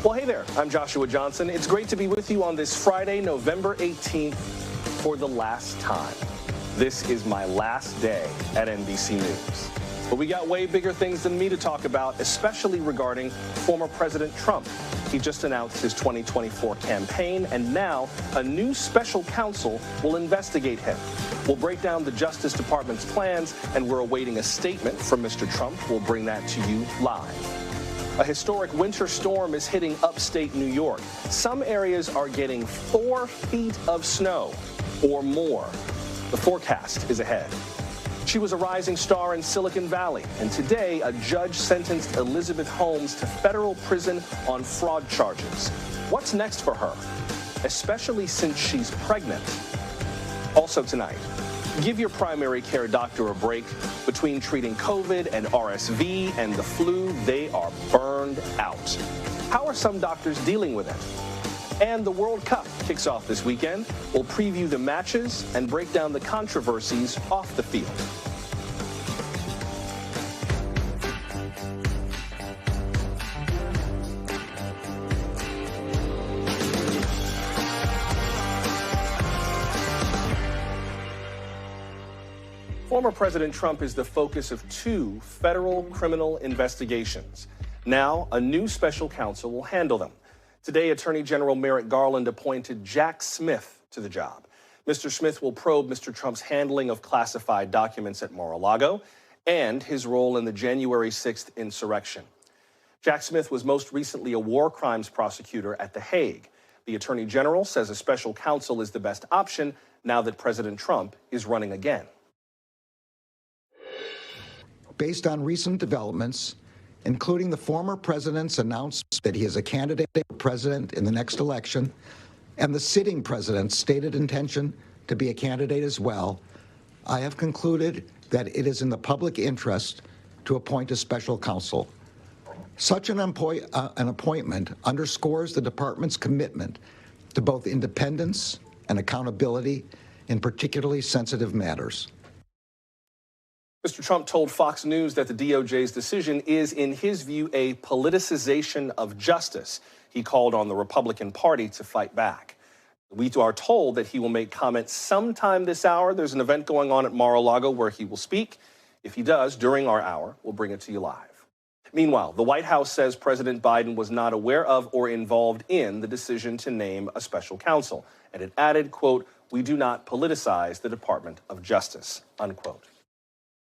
Well, hey there, I'm Joshua Johnson. It's great to be with you on this Friday, November 18th, for the last time. This is my last day at NBC News. But we got way bigger things than me to talk about, especially regarding former President Trump. He just announced his 2024 campaign, and now a new special counsel will investigate him. We'll break down the Justice Department's plans, and we're awaiting a statement from Mr. Trump. We'll bring that to you live. A historic winter storm is hitting upstate New York. Some areas are getting 4 feet of snow or more. The forecast is ahead. She was a rising star in Silicon Valley, and today a judge sentenced Elizabeth Holmes to federal prison on fraud charges. What's next for her, especially since she's pregnant? Also tonight, give your primary care doctor a break. Between treating COVID and RSV and the flu, they are burned out. How are some doctors dealing with it? And the World Cup kicks off this weekend. We'll preview the matches and break down the controversies off the field. Former President Trump is the focus of 2 federal criminal investigations. Now, a new special counsel will handle them. Today, Attorney General Merrick Garland appointed Jack Smith to the job. Mr. Smith will probe Mr. Trump's handling of classified documents at Mar-a-Lago and his role in the January 6th insurrection. Jack Smith was most recently a war crimes prosecutor at The Hague. The Attorney General says a special counsel is the best option now that President Trump is running again. Based on recent developments, including the former president's announcement that he is a candidate for president in the next election, and the sitting president's stated intention to be a candidate as well, I have concluded that it is in the public interest to appoint a special counsel. Such an appointment underscores the department's commitment to both independence and accountability in particularly sensitive matters. Mr. Trump told Fox News that the DOJ's decision is, in his view, a politicization of justice. He called on the Republican Party to fight back. We are told that he will make comments sometime this hour. There's an event going on at Mar-a-Lago where he will speak. If he does, during our hour, we'll bring it to you live. Meanwhile, the White House says President Biden was not aware of or involved in the decision to name a special counsel. And it added, quote, "We do not politicize the Department of Justice," unquote.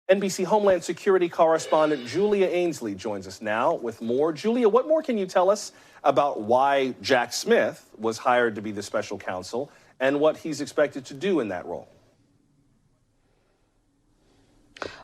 NBC Homeland Security correspondent Julia Ainsley joins us now with more. Julia, what more can you tell us about why Jack Smith was hired to be the special counsel and what he's expected to do in that role?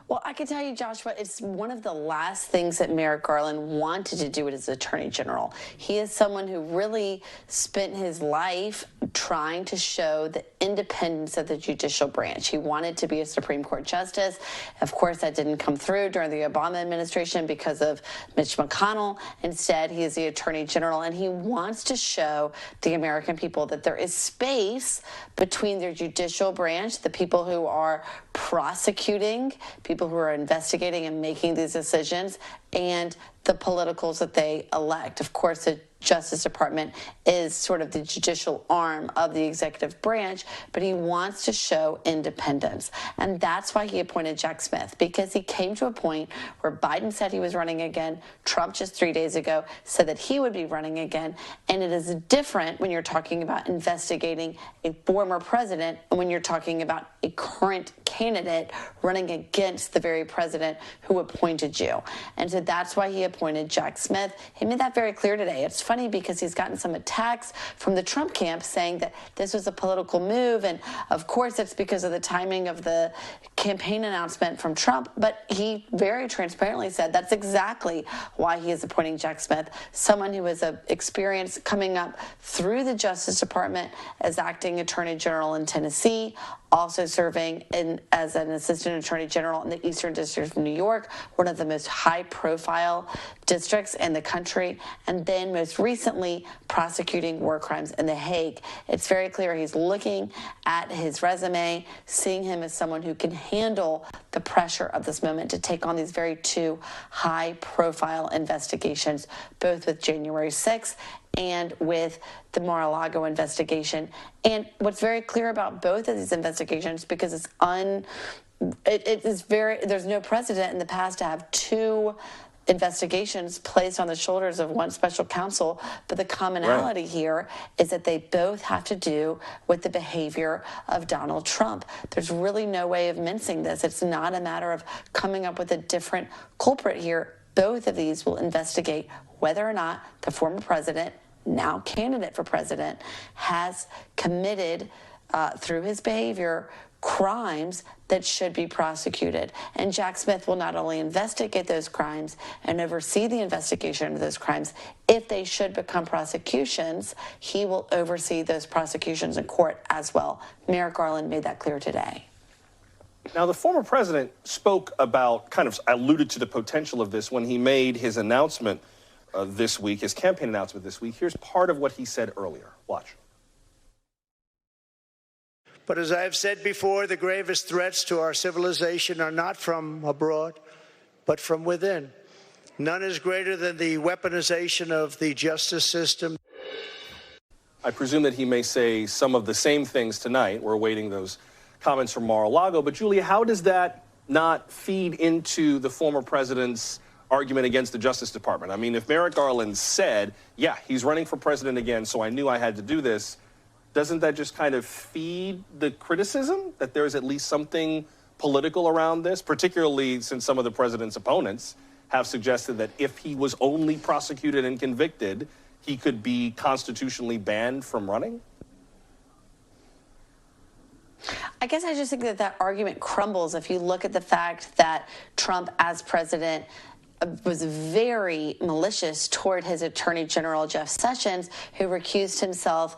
Well, I can tell you, Joshua, it's one of the last things that Merrick Garland wanted to do as Attorney General. He is someone who really spent his life trying to show the independence of the judicial branch. He wanted to be a Supreme Court justice. Of course, that didn't come through during the Obama administration because of Mitch McConnell. Instead, he is the Attorney General, and he wants to show the American people that there is space between their judicial branch, the people who are prosecuting, people who are investigating and making these decisions, and the politicals that they elect. Of course, the Justice Department is sort of the judicial arm of the executive branch, but he wants to show independence. And that's why he appointed Jack Smith, because he came to a point where Biden said he was running again. Trump just 3 days ago said that he would be running again. And it is different when you're talking about investigating a former president and when you're talking about a current candidate running against the very president who appointed you. And so that's why he appointed Jack Smith. He made that very clear today. It's funny because he's gotten some attacks from the Trump camp saying that this was a political move, and of course it's because of the timing of the campaign announcement from Trump, but he very transparently said that's exactly why he is appointing Jack Smith, someone who has experience coming up through the Justice Department as acting Attorney General in Tennessee, also serving as an assistant attorney general in the Eastern District of New York, one of the most high-profile districts in the country, and then most recently prosecuting war crimes in The Hague. It's very clear he's looking at his resume, seeing him as someone who can handle the pressure of this moment to take on these very two high-profile investigations, both with January 6th and with the Mar-a-Lago investigation. And what's very clear about both of these investigations, because there's no precedent in the past to have two investigations placed on the shoulders of one special counsel, but the commonality here is that they both have to do with the behavior of Donald Trump. There's really no way of mincing this. It's not a matter of coming up with a different culprit here. Both of these will investigate whether or not the former president, now candidate for president, has committed through his behavior crimes that should be prosecuted. And Jack Smith will not only investigate those crimes and oversee the investigation of those crimes, if they should become prosecutions, he will oversee those prosecutions in court as well. Merrick Garland made that clear today. Now, the former president spoke about, kind of alluded to the potential of this when he made his announcement this week, his campaign announcement this week. Here's part of what he said earlier. Watch. But as I have said before, the gravest threats to our civilization are not from abroad, but from within. None is greater than the weaponization of the justice system. I presume that he may say some of the same things tonight. We're awaiting those comments from Mar-a-Lago. But, Julia, how does that not feed into the former president's argument against the Justice Department? I mean, if Merrick Garland said, yeah, he's running for president again, so I knew I had to do this, doesn't that just kind of feed the criticism that there's at least something political around this, particularly since some of the president's opponents have suggested that if he was only prosecuted and convicted, he could be constitutionally banned from running? I guess I just think that argument crumbles if you look at the fact that Trump, as president, was very malicious toward his Attorney General, Jeff Sessions, who recused himself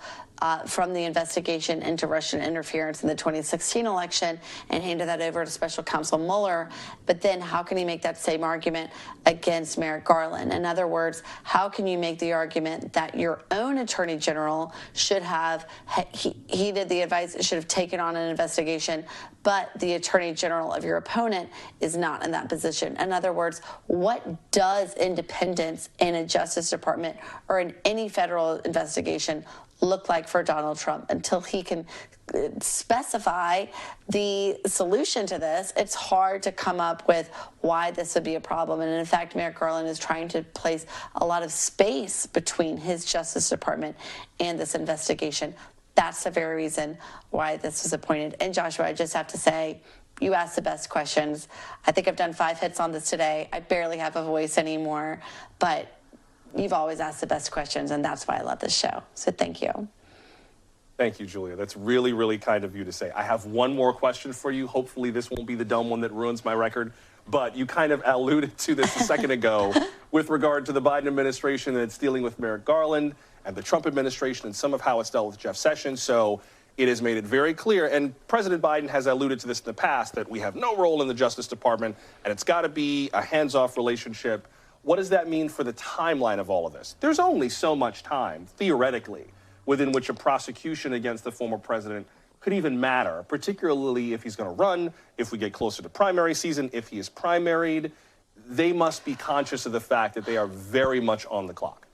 from the investigation into Russian interference in the 2016 election and handed that over to Special Counsel Mueller. But then how can he make that same argument against Merrick Garland? In other words, how can you make the argument that your own Attorney General should have heeded the advice, should have taken on an investigation, but the Attorney General of your opponent is not in that position? In other words, what does independence in a Justice Department or in any federal investigation look like for Donald Trump? Until he can specify the solution to this, it's hard to come up with why this would be a problem. And in fact, Merrick Garland is trying to place a lot of space between his Justice Department and this investigation. That's the very reason why this was appointed. And Joshua, I just have to say, you asked the best questions. I think I've done 5 hits on this today. I barely have a voice anymore, but you've always asked the best questions, and that's why I love this show. So thank you. Thank you, Julia. That's really, really kind of you to say. I have one more question for you. Hopefully this won't be the dumb one that ruins my record. But you kind of alluded to this a second ago with regard to the Biden administration and its dealing with Merrick Garland and the Trump administration and some of how it's dealt with Jeff Sessions. So it has made it very clear, and President Biden has alluded to this in the past, that we have no role in the Justice Department and it's got to be a hands-off relationship. What does that mean for the timeline of all of this? There's only so much time, theoretically, within which a prosecution against the former president could even matter, particularly if he's going to run, if we get closer to primary season, if he is primaried. They must be conscious of the fact that they are very much on the clock.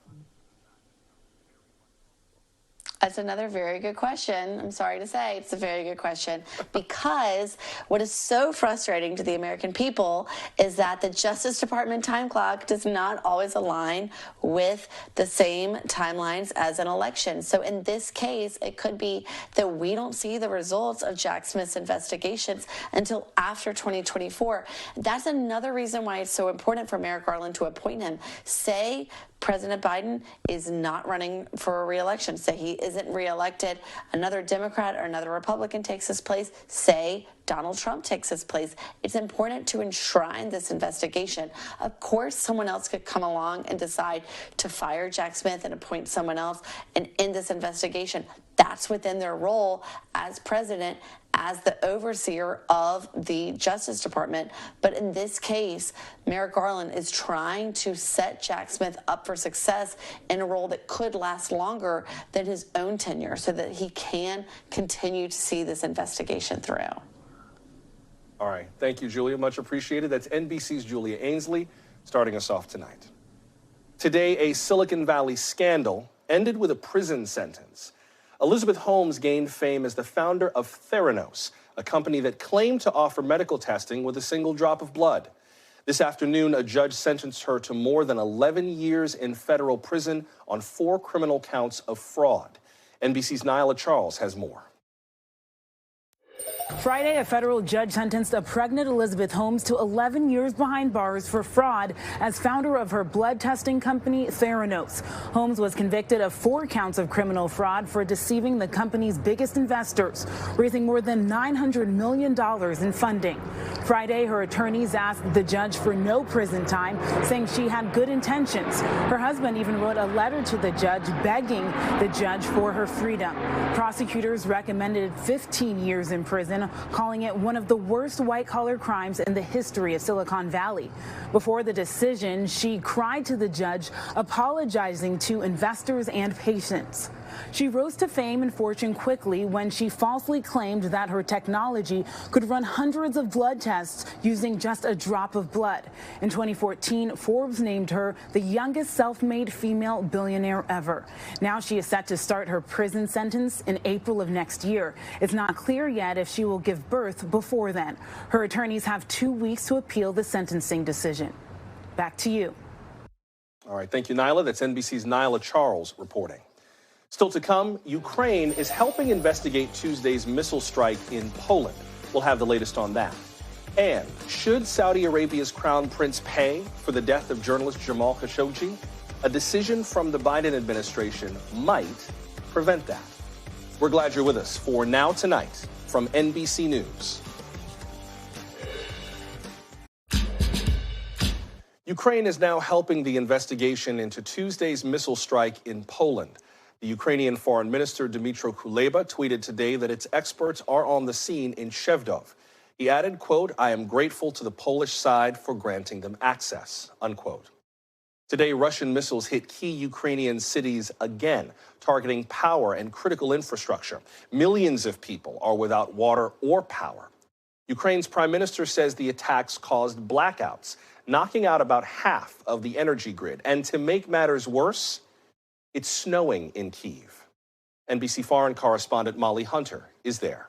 That's another very good question. I'm sorry to say, it's a very good question, because what is so frustrating to the American people is that the Justice Department time clock does not always align with the same timelines as an election. So in this case, it could be that we don't see the results of Jack Smith's investigations until after 2024. That's another reason why it's so important for Merrick Garland to appoint him. Say President Biden is not running for a re-election. Say he isn't re-elected. Another Democrat or another Republican takes his place. Say Donald Trump takes his place. It's important to enshrine this investigation. Of course, someone else could come along and decide to fire Jack Smith and appoint someone else and end this investigation. That's within their role as president, as the overseer of the Justice Department. But in this case, Merrick Garland is trying to set Jack Smith up for success in a role that could last longer than his own tenure, so that he can continue to see this investigation through. All right. Thank you, Julia. Much appreciated. That's NBC's Julia Ainsley starting us off tonight. Today, a Silicon Valley scandal ended with a prison sentence. Elizabeth Holmes gained fame as the founder of Theranos, a company that claimed to offer medical testing with a single drop of blood. This afternoon, a judge sentenced her to more than 11 years in federal prison on 4 criminal counts of fraud. NBC's Nyla Charles has more. Friday, a federal judge sentenced a pregnant Elizabeth Holmes to 11 years behind bars for fraud as founder of her blood testing company, Theranos. Holmes was convicted of 4 counts of criminal fraud for deceiving the company's biggest investors, raising more than $900 million in funding. Friday, her attorneys asked the judge for no prison time, saying she had good intentions. Her husband even wrote a letter to the judge begging the judge for her freedom. Prosecutors recommended 15 years in prison, calling it one of the worst white-collar crimes in the history of Silicon Valley. Before the decision, she cried to the judge, apologizing to investors and patients. She rose to fame and fortune quickly when she falsely claimed that her technology could run hundreds of blood tests using just a drop of blood. In 2014, Forbes named her the youngest self-made female billionaire ever. Now she is set to start her prison sentence in April of next year. It's not clear yet if she will give birth before then. Her attorneys have 2 weeks to appeal the sentencing decision. Back to you. All right, thank you, Nyla. That's NBC's Nyla Charles reporting. Still to come, Ukraine is helping investigate Tuesday's missile strike in Poland. We'll have the latest on that. And should Saudi Arabia's crown prince pay for the death of journalist Jamal Khashoggi? A decision from the Biden administration might prevent that. We're glad you're with us for Now Tonight from NBC News. Ukraine is now helping the investigation into Tuesday's missile strike in Poland. The Ukrainian Foreign Minister Dmytro Kuleba tweeted today that its experts are on the scene in Shevdov. He added, quote, "I am grateful to the Polish side for granting them access," unquote. Today, Russian missiles hit key Ukrainian cities again, targeting power and critical infrastructure. Millions of people are without water or power. Ukraine's prime minister says the attacks caused blackouts, knocking out about half of the energy grid. And to make matters worse, it's snowing in Kyiv. NBC foreign correspondent Molly Hunter is there.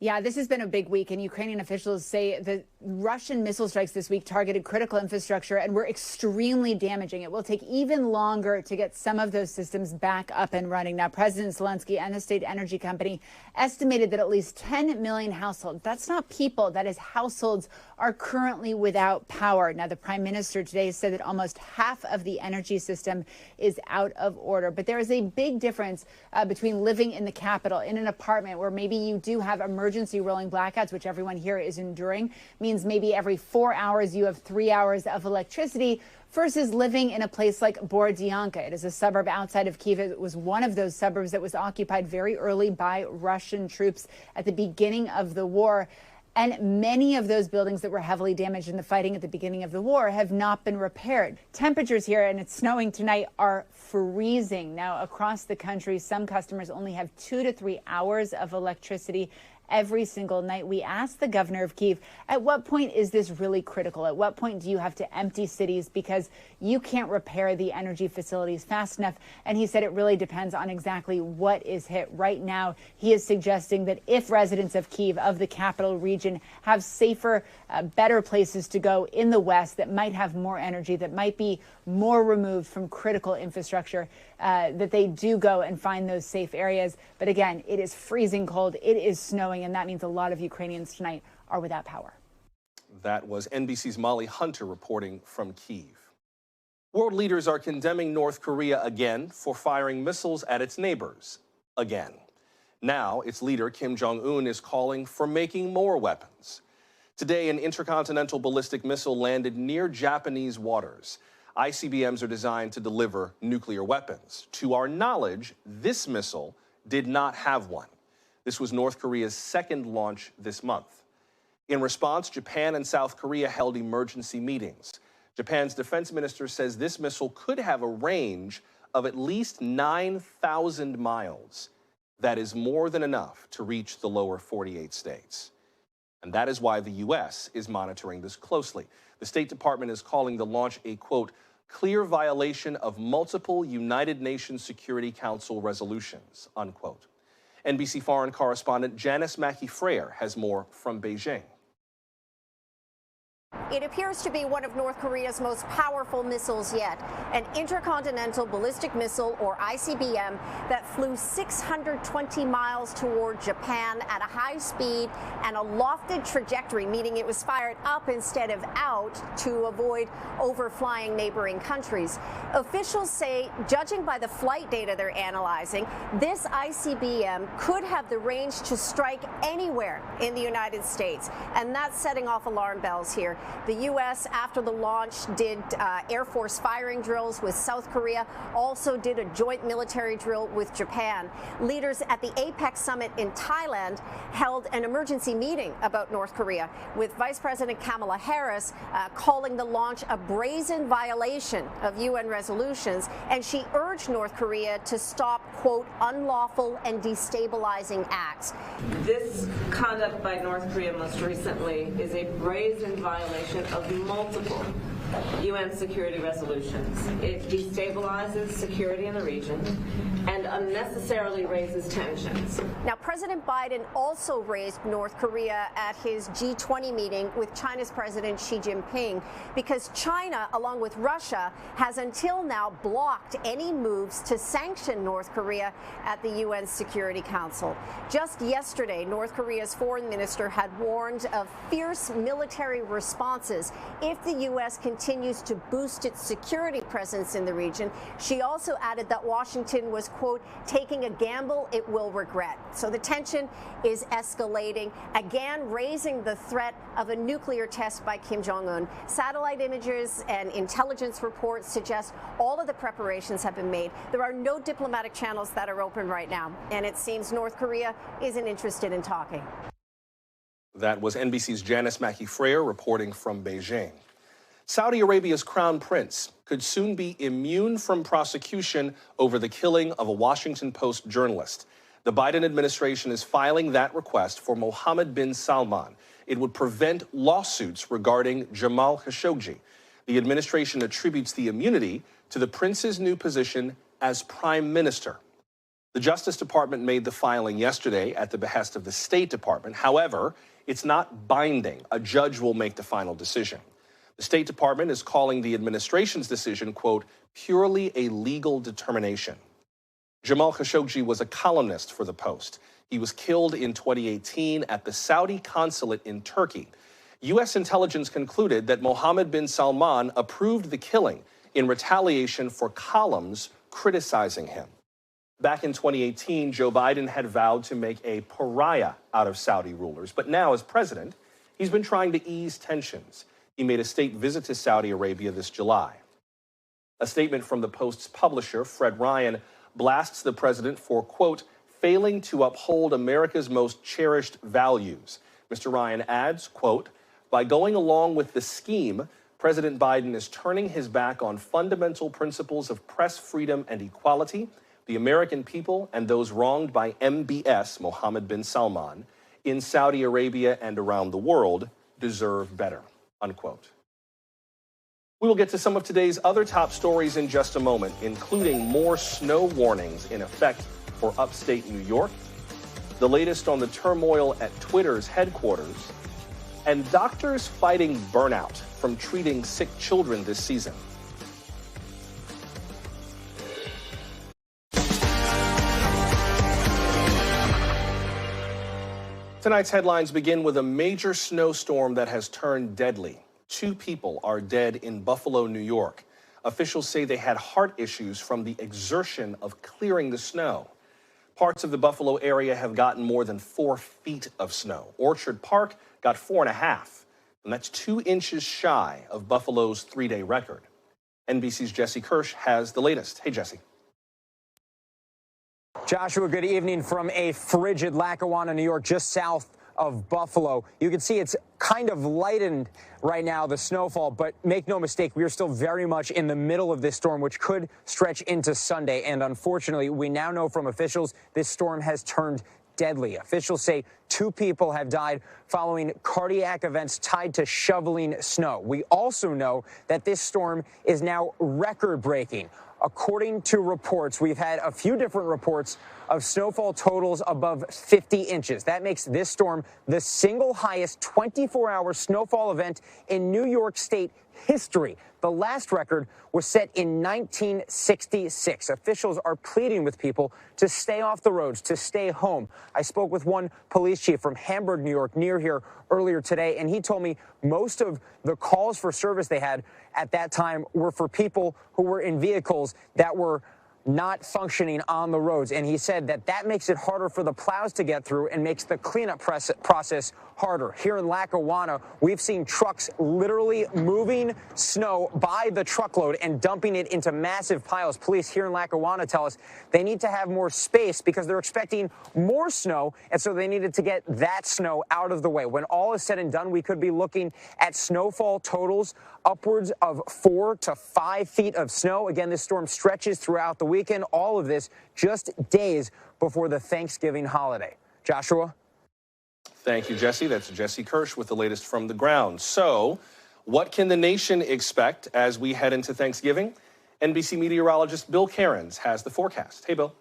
Yeah, this has been a big week, and Ukrainian officials say the Russian missile strikes this week targeted critical infrastructure and were extremely damaging. It will take even longer to get some of those systems back up and running. Now, President Zelensky and the state energy company estimated that at least 10 million households, that's not people, that is households, are currently without power. Now, the prime minister today said that almost half of the energy system is out of order. But there is a big difference between living in the capital, in an apartment where maybe you do have emergency rolling blackouts, which everyone here is enduring, means maybe every 4 hours you have 3 hours of electricity, versus living in a place like Borodyanka. It is a suburb outside of Kyiv. It was one of those suburbs that was occupied very early by Russian troops at the beginning of the war. And many of those buildings that were heavily damaged in the fighting at the beginning of the war have not been repaired. Temperatures here, and it's snowing tonight, are freezing. Now, across the country, some customers only have 2 to 3 hours of electricity every single night. We asked the governor of Kyiv, at what point is this really critical? At what point do you have to empty cities because you can't repair the energy facilities fast enough? And he said it really depends on exactly what is hit. Right now, he is suggesting that if residents of Kyiv, of the capital region, have safer, better places to go in the west that might have more energy, that might be more removed from critical infrastructure, that they do go and find those safe areas. But again, it is freezing cold. It is snowing. And that means a lot of Ukrainians tonight are without power. That was NBC's Molly Hunter reporting from Kyiv. World leaders are condemning North Korea again for firing missiles at its neighbors again. Now, its leader, Kim Jong-un, is calling for making more weapons. Today, an intercontinental ballistic missile landed near Japanese waters. ICBMs are designed to deliver nuclear weapons. To our knowledge, this missile did not have one. This was North Korea's second launch this month. In response, Japan and South Korea held emergency meetings. Japan's defense minister says this missile could have a range of at least 9,000 miles. That is more than enough to reach the lower 48 states. And that is why the U.S. is monitoring this closely. The State Department is calling the launch a, quote, clear violation of multiple United Nations Security Council resolutions, unquote. NBC foreign correspondent Janice Mackey-Freyer has more from Beijing. It appears to be one of North Korea's most powerful missiles yet, an intercontinental ballistic missile, or ICBM, that flew 620 miles toward Japan at a high speed and a lofted trajectory, meaning it was fired up instead of out to avoid overflying neighboring countries. Officials say, judging by the flight data they're analyzing, this ICBM could have the range to strike anywhere in the United States, and that's setting off alarm bells here. The U.S., after the launch, did Air Force firing drills with South Korea, also did a joint military drill with Japan. Leaders at the APEC summit in Thailand held an emergency meeting about North Korea, with Vice President Kamala Harris calling the launch a brazen violation of UN resolutions, and she urged North Korea to stop, quote, unlawful and destabilizing acts. This conduct by North Korea most recently is a brazen violation of multiple UN security resolutions. It destabilizes security in the region and unnecessarily raises tensions. Now, President Biden also raised North Korea at his G20 meeting with China's President Xi Jinping, because China, along with Russia, has until now blocked any moves to sanction North Korea at the UN Security Council. Just yesterday, North Korea's foreign minister had warned of fierce military responses if the U.S. continues to boost its security presence in the region. She also added that Washington was, quote, taking a gamble it will regret. So the tension is escalating, again raising the threat of a nuclear test by Kim Jong-un. Satellite images and intelligence reports suggest all of the preparations have been made. There are no diplomatic channels that are open right now, and it seems North Korea isn't interested in talking. That was NBC's Janice Mackey-Freyer reporting from Beijing. Saudi Arabia's crown prince could soon be immune from prosecution over the killing of a Washington Post journalist. The Biden administration is filing that request for Mohammed bin Salman. It would prevent lawsuits regarding Jamal Khashoggi. The administration attributes the immunity to the prince's new position as prime minister. The Justice Department made the filing yesterday at the behest of the State Department. However, it's not binding. A judge will make the final decision. The State Department is calling the administration's decision, quote, purely a legal determination. Jamal Khashoggi was a columnist for the Post. He was killed in 2018 at the Saudi consulate in Turkey. U.S. intelligence concluded that Mohammed bin Salman approved the killing in retaliation for columns criticizing him. Back in 2018, Joe Biden had vowed to make a pariah out of Saudi rulers. But now, as president, he's been trying to ease tensions. He made a state visit to Saudi Arabia this July. A statement from the Post's publisher, Fred Ryan, blasts the president for, quote, failing to uphold America's most cherished values. Mr. Ryan adds, quote, by going along with the scheme, President Biden is turning his back on fundamental principles of press freedom and equality. The American people and those wronged by MBS, Mohammed bin Salman, in Saudi Arabia and around the world deserve better, unquote. We will get to some of today's other top stories in just a moment, including more snow warnings in effect for upstate New York, the latest on the turmoil at Twitter's headquarters, and doctors fighting burnout from treating sick children this season. Tonight's headlines begin with a major snowstorm that has turned deadly. 2 people are dead in Buffalo, New York. Officials say they had heart issues from the exertion of clearing the snow. Parts of the Buffalo area have gotten more than 4 feet of snow. Orchard Park got 4.5, and that's 2 inches shy of Buffalo's 3-day record. NBC's Jesse Kirsch has the latest. Hey, Jesse. Joshua, good evening from a frigid Lackawanna, New York, just south of Buffalo. You can see it's kind of lightened right now, the snowfall, but make no mistake, we are still very much in the middle of this storm, which could stretch into Sunday. And unfortunately, we now know from officials this storm has turned deadly. Officials say 2 people have died following cardiac events tied to shoveling snow. We also know that this storm is now record-breaking. According to reports, we've had a few different reports of snowfall totals above 50 inches. That makes this storm the single highest 24-hour snowfall event in New York State history. The last record was set in 1966. Officials are pleading with people to stay off the roads, to stay home. I spoke with one police chief from Hamburg, New York, near here earlier today, and he told me most of the calls for service they had at that time were for people who were in vehicles that were not functioning on the roads. And he said that that makes it harder for the plows to get through and makes the cleanup process harder. Here in Lackawanna, we've seen trucks literally moving snow by the truckload and dumping it into massive piles. Police here in Lackawanna tell us they need to have more space because they're expecting more snow, and so they needed to get that snow out of the way. When all is said and done, we could be looking at snowfall totals upwards of 4 to 5 feet of snow. Again, this storm stretches throughout the weekend. All of this just days before the Thanksgiving holiday. Joshua? Thank you, Jesse. That's Jesse Kirsch with the latest from the ground. So, what can the nation expect as we head into Thanksgiving? NBC meteorologist Bill Cairns has the forecast. Hey, Bill.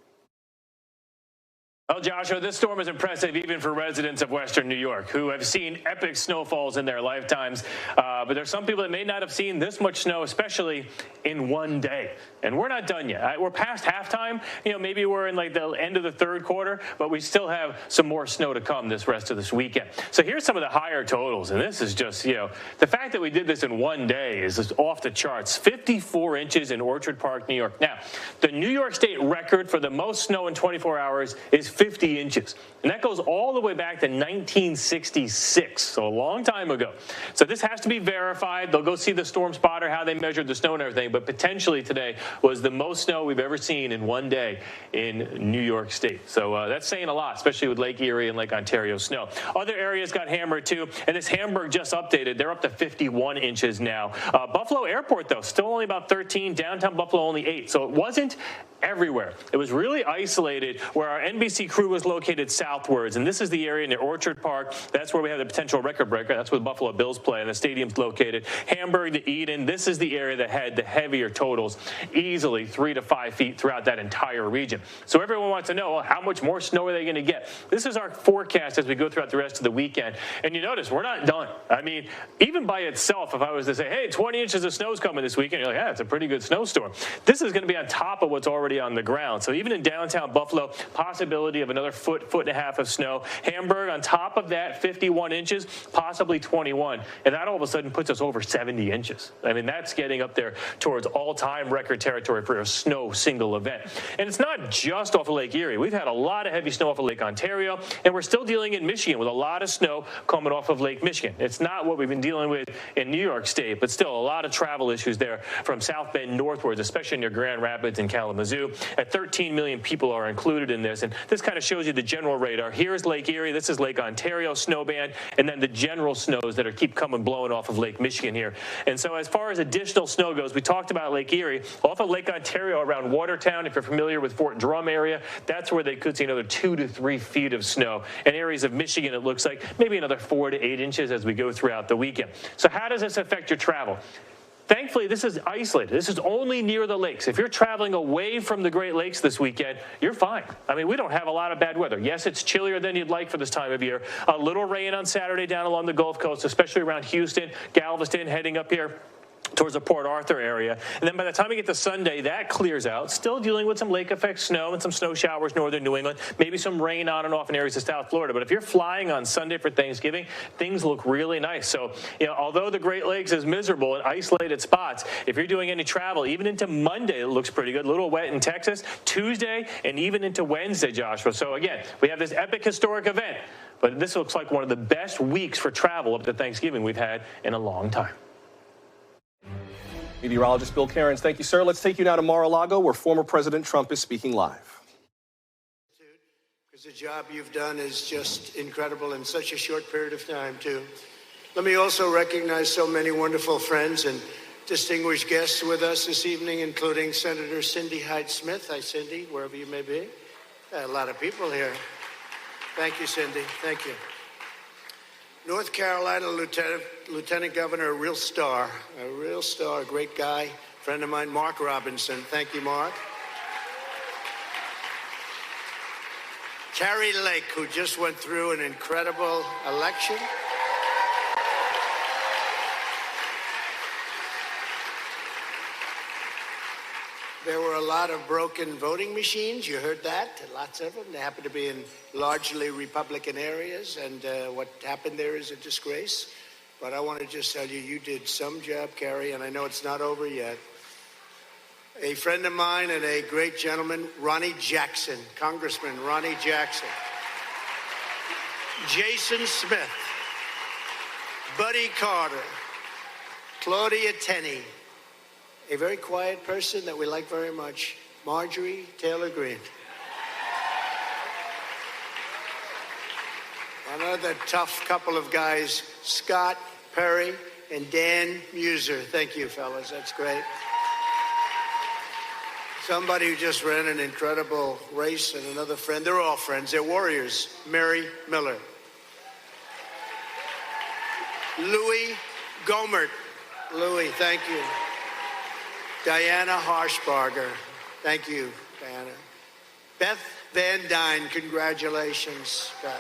Well, Joshua, this storm is impressive even for residents of Western New York who have seen epic snowfalls in their lifetimes. But there's some people that may not have seen this much snow, especially in one day. And we're not done yet. We're past halftime. You know, maybe we're in like the end of the third quarter, but we still have some more snow to come this rest of this weekend. So here's some of the higher totals. And this is just, you know, the fact that we did this in one day is just off the charts. 54 inches in Orchard Park, New York. Now, the New York State record for the most snow in 24 hours is 50 inches. And that goes all the way back to 1966, so a long time ago. So this has to be verified. They'll go see the storm spotter, how they measured the snow and everything, but potentially today was the most snow we've ever seen in one day in New York State. So that's saying a lot, especially with Lake Erie and Lake Ontario snow. Other areas got hammered too, and this Hamburg just updated. They're up to 51 inches now. Buffalo Airport, though, still only about 13. Downtown Buffalo only 8. So it wasn't everywhere. It was really isolated where our NBC crew was located southwards, and this is the area near Orchard Park. That's where we have the potential record breaker. That's where the Buffalo Bills play, and the stadium's located. Hamburg to Eden, this is the area that had the heavier totals, easily 3 to 5 feet throughout that entire region. So everyone wants to know, well, how much more snow are they going to get? This is our forecast as we go throughout the rest of the weekend. And you notice, we're not done. I mean, even by itself, if I was to say, hey, 20 inches of snow's coming this weekend, you're like, yeah, it's a pretty good snowstorm. This is going to be on top of what's already on the ground. So even in downtown Buffalo, possibility of another foot and a half of snow. Hamburg on top of that, 51 inches, possibly 21. And that all of a sudden puts us over 70 inches. I mean, that's getting up there towards all-time record territory for a snow single event. And it's not just off of Lake Erie. We've had a lot of heavy snow off of Lake Ontario, and we're still dealing in Michigan with a lot of snow coming off of Lake Michigan. It's not what we've been dealing with in New York State, but still a lot of travel issues there from South Bend northwards, especially near Grand Rapids and Kalamazoo. At 13 million people are included in this, and this kind of shows you the general radar. Here's Lake Erie, this is Lake Ontario snow band, and then the general snows that are keep coming blowing off of Lake Michigan here. And so as far as additional snow goes, we talked about Lake Erie. Off of Lake Ontario around Watertown, if you're familiar with Fort Drum area, that's where they could see another 2 to 3 feet of snow. In areas of Michigan, it looks like maybe another 4 to 8 inches as we go throughout the weekend. So how does this affect your travel? Thankfully, this is isolated. This is only near the lakes. If you're traveling away from the Great Lakes this weekend, you're fine. I mean, we don't have a lot of bad weather. Yes, it's chillier than you'd like for this time of year. A little rain on Saturday down along the Gulf Coast, especially around Houston, Galveston, heading up here towards the Port Arthur area. And then by the time we get to Sunday, that clears out. Still dealing with some lake effect snow and some snow showers northern New England, maybe some rain on and off in areas of South Florida. But if you're flying on Sunday for Thanksgiving, things look really nice. So, you know, although the Great Lakes is miserable in isolated spots, if you're doing any travel, even into Monday, it looks pretty good. A little wet in Texas, Tuesday, and even into Wednesday, Joshua. So again, we have this epic historic event, but this looks like one of the best weeks for travel up to Thanksgiving we've had in a long time. Meteorologist Bill Cairns, thank you, sir. Let's take you now to Mar-a-Lago, where former President Trump is speaking live. Because the job you've done is just incredible in such a short period of time, too. Let me also recognize so many wonderful friends and distinguished guests with us this evening, including Senator Cindy Hyde-Smith. Hi, Cindy, wherever you may be. A lot of people here. Thank you, Cindy. Thank you. North Carolina Lieutenant Governor, a real star, a great guy, friend of mine, Mark Robinson. Thank you, Mark. Carrie Lake, who just went through an incredible election. There were a lot of broken voting machines. You heard that, lots of them. They happen to be in largely Republican areas, and what happened there is a disgrace. But I want to just tell you, you did some job, Carrie, and I know it's not over yet. A friend of mine and a great gentleman, Ronnie Jackson, Congressman Ronnie Jackson. Jason Smith, Buddy Carter, Claudia Tenney, a very quiet person that we like very much, Marjorie Taylor Greene. Another tough couple of guys, Scott Perry and Dan Muser. Thank you, fellas. That's great. Somebody who just ran an incredible race, and another friend. They're all friends. They're warriors. Mary Miller. Louis Gohmert. Louis, thank you. Diana Harshbarger. Thank you, Diana. Beth Van Dyne, congratulations, Beth.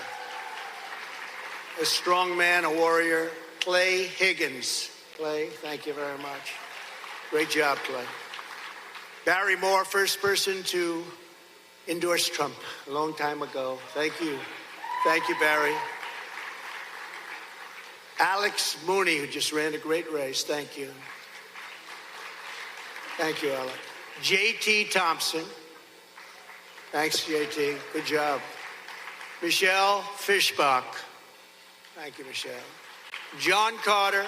A strong man, a warrior. Clay Higgins. Clay, thank you very much. Great job, Clay. Barry Moore, first person to endorse Trump a long time ago. Thank you. Thank you, Barry. Alex Mooney, who just ran a great race. Thank you. Thank you, Alex. J.T. Thompson. Thanks, J.T. Good job. Michelle Fishbach. Thank you, Michelle. John Carter.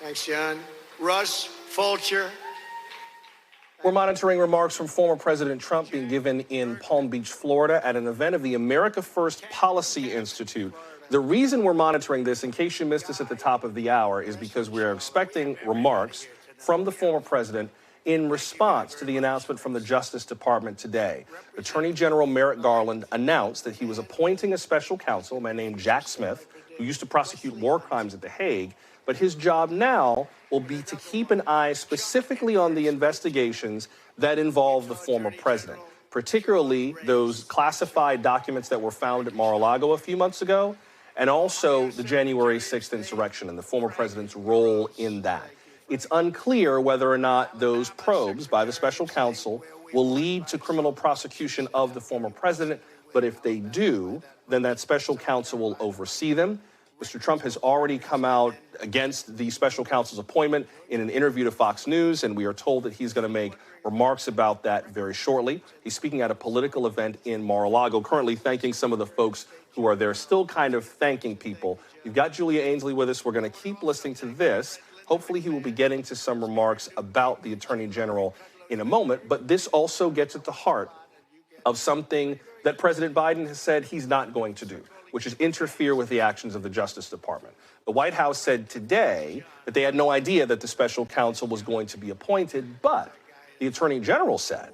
Thanks, John. Russ Fulcher. We're monitoring remarks from former President Trump being given in Palm Beach, Florida, at an event of the America First Policy Institute. The reason we're monitoring this, in case you missed us at the top of the hour, is because we're expecting remarks from the former president in response to the announcement from the Justice Department today. Attorney General Merrick Garland announced that he was appointing a special counsel, a man named Jack Smith, who used to prosecute war crimes at The Hague. But his job now will be to keep an eye specifically on the investigations that involve the former president, particularly those classified documents that were found at Mar-a-Lago a few months ago, and also the January 6th insurrection and the former president's role in that. It's unclear whether or not those probes by the special counsel will lead to criminal prosecution of the former president, but if they do, then that special counsel will oversee them. Mr. Trump has already come out against the special counsel's appointment in an interview to Fox News, and we are told that he's going to make remarks about that very shortly. He's speaking at a political event in Mar-a-Lago, currently thanking some of the folks who are there, still kind of thanking people. We've got Julia Ainsley with us. We're going to keep listening to this. Hopefully he will be getting to some remarks about the Attorney General in a moment, but this also gets at the heart of something that President Biden has said he's not going to do, which is interfere with the actions of the Justice Department. The White House said today that they had no idea that the special counsel was going to be appointed, but the Attorney General said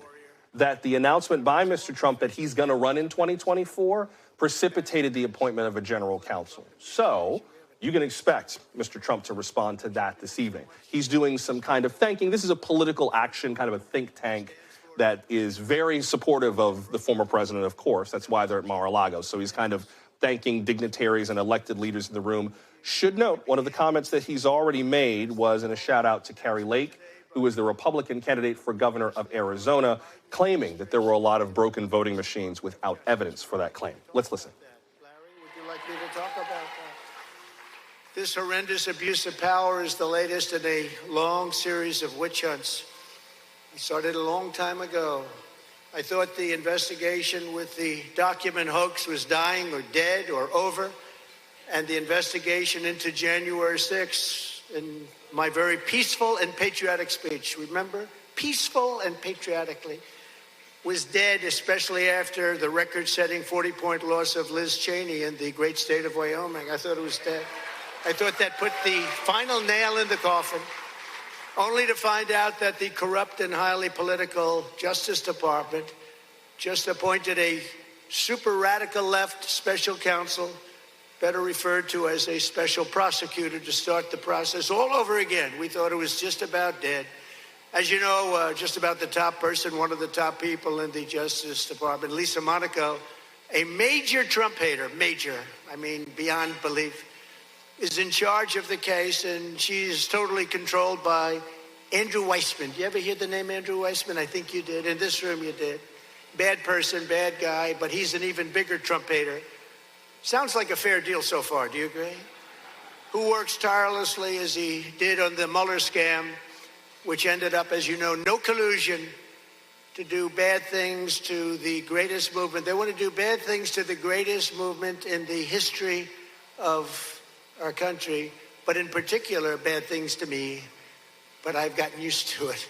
that the announcement by Mr. Trump that he's going to run in 2024 precipitated the appointment of a general counsel. So you can expect Mr. Trump to respond to that this evening. He's doing some kind of thanking. This is a political action, kind of a think tank that is very supportive of the former president, of course. That's why they're at Mar-a-Lago. So he's kind of thanking dignitaries and elected leaders in the room. Should note, one of the comments that he's already made was in a shout out to Carrie Lake, who is the Republican candidate for governor of Arizona, claiming that there were a lot of broken voting machines without evidence for that claim. Let's listen. Larry, would you like me to talk about that? This horrendous abuse of power is the latest in a long series of witch hunts. It started a long time ago. I thought the investigation with the document hoax was dying or dead or over, and the investigation into January 6th, in my very peaceful and patriotic speech, remember, peaceful and patriotically, was dead, especially after the record-setting 40-point loss of Liz Cheney in the great state of Wyoming. I thought it was dead. I thought that put the final nail in the coffin, only to find out that the corrupt and highly political Justice Department just appointed a super radical left special counsel, better referred to as a special prosecutor, to start the process all over again. We thought it was just about dead. As you know, just about the top person, one of the top people in the Justice Department, Lisa Monaco, a major Trump hater, I mean beyond belief, is in charge of the case, and she's totally controlled by Andrew Weissman. Do you ever hear the name Andrew Weissman? I think you did. In this room you did. Bad person, bad guy, but he's an even bigger Trump hater. Sounds like a fair deal so far, do you agree? Who works tirelessly as he did on the Mueller scam, which ended up, as you know, no collusion, to do bad things to the greatest movement. They want to do bad things to the greatest movement in the history of our country, but in particular, bad things to me. But I've gotten used to it.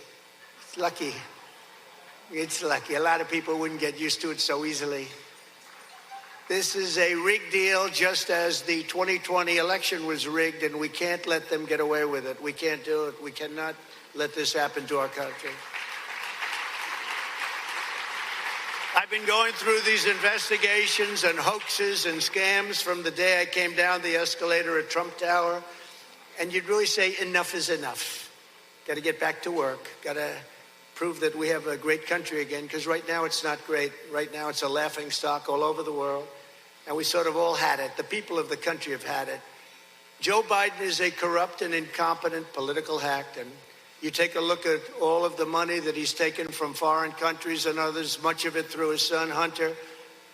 It's lucky. It's lucky. A lot of people wouldn't get used to it so easily. This is a rigged deal, just as the 2020 election was rigged, and we can't let them get away with it. We can't do it. We cannot let this happen to our country. I've been going through these investigations and hoaxes and scams from the day I came down the escalator at Trump Tower, and you'd really say enough is enough. Got to get back to work. Got to prove that we have a great country again, because right now it's not great. Right now it's a laughing stock all over the world, and we sort of all had it. The people of the country have had it. Joe Biden is a corrupt and incompetent political hack, and you take a look at all of the money that he's taken from foreign countries and others, much of it through his son Hunter,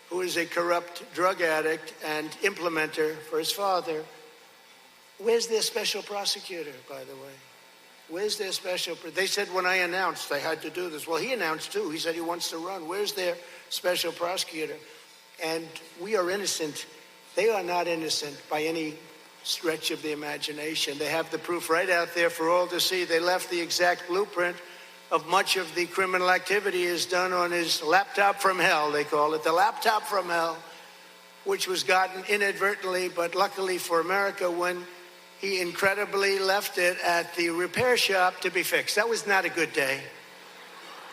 who is a corrupt drug addict and implementer for his father. Where's their special prosecutor, by the way? Where's their special? They said when I announced they had to do this. Well, he announced too. He said he wants to run. Where's their special prosecutor? And we are innocent. They are not innocent by any stretch of the imagination. They have the proof right out there for all to see. They left the exact blueprint of much of the criminal activity is done on his laptop from hell, they call it, the laptop from hell, which was gotten inadvertently, but luckily for America, when he incredibly left it at the repair shop to be fixed. That was not a good day.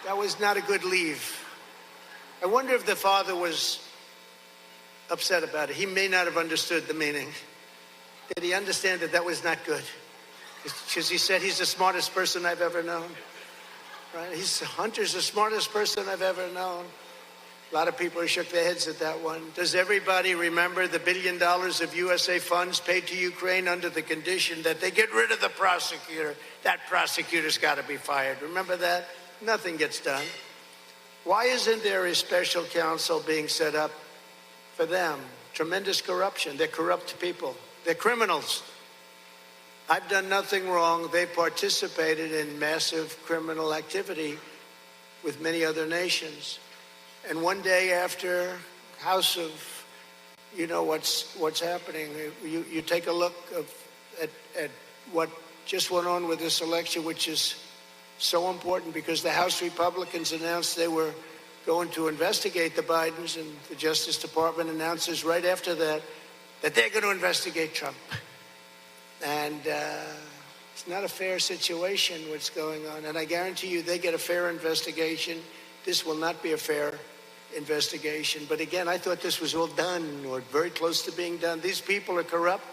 That was not a good leave. I wonder if the father was upset about it. He may not have understood the meaning. Did he understand that that was not good? Because he said he's the smartest person I've ever known. Right? Hunter's the smartest person I've ever known. A lot of people shook their heads at that one. Does everybody remember the $1 billion of USA funds paid to Ukraine under the condition that they get rid of the prosecutor? That prosecutor's got to be fired. Remember that? Nothing gets done. Why isn't there a special counsel being set up for them? Tremendous corruption. They're corrupt people. They're criminals. I've done nothing wrong. They participated in massive criminal activity with many other nations. And one day after House of, you know what's happening, you take a look at what just went on with this election, which is so important because the House Republicans announced they were going to investigate the Bidens, and the Justice Department announces right after that they're going to investigate Trump. And it's not a fair situation what's going on. And I guarantee you they get a fair investigation. This will not be a fair investigation. But again, I thought this was all done or very close to being done. These people are corrupt,